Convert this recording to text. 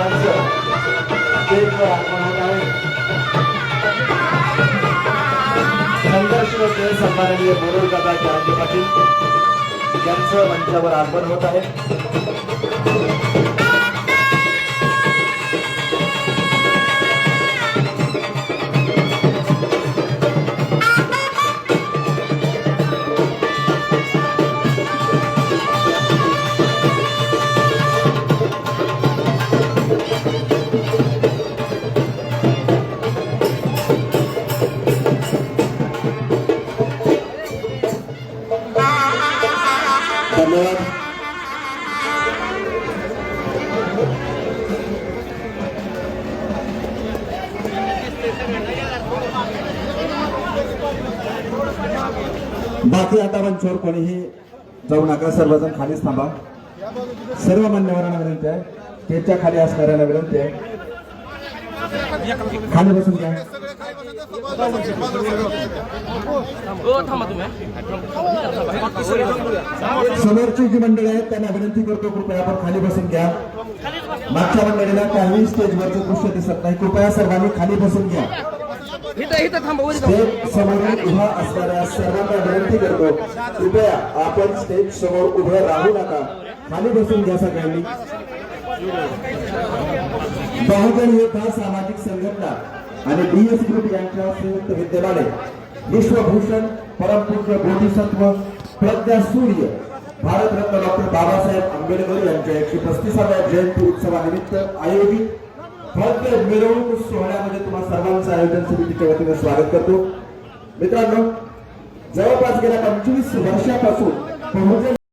स्टेजवर आगमन होत आहे। संघर्ष होते सन्माननीय बोरोलदादा जयंत पाटील यांचं मंचावर आगमन होत आहे। धन्यवाद। बाकी आता मंचावर कोणीही जाऊ नका, सर्वजण खालीच थांबा। सर्व मान्यवरांना विनंती आहे, स्टेजच्या खाली असणाऱ्यांना विनंती आहे खाली बसून घ्या। समोरची जी मंडळी आहेत त्यांना विनंती करतो, कृपया आपण खाली बसून घ्या। मागच्या मंडळीला काही स्टेजवरचे दृश्य दिसत नाही, कृपया सर्वांनी खाली बसून घ्या। स्टेज समोर उभा असणाऱ्या सर्वांना विनंती करतो, कृपया आपण स्टेज समोर उभे राहू नका, खाली बसून घ्या सगळ्यांनी। बहुजन योद्धा सामाजिक संघटना आणि बीएस ग्रुप यांच्या संयुक्त विद्यमाने विश्वभूषण परमपूज्य बोधिसत्व प्रज्ञा सूर्य भारतरत्न डॉक्टर बाबासाहेब आंबेडकर यांच्या 135व्या जयंती उत्सवानिमित्त आयोजित भव्य मिरवणूक सोहळ्यामध्ये तुम्हा सर्वांचं आयोजन समितीच्या वतीने स्वागत करतो। मित्रांनो, जवळपास गेल्या 25 वर्षापासून बहुजन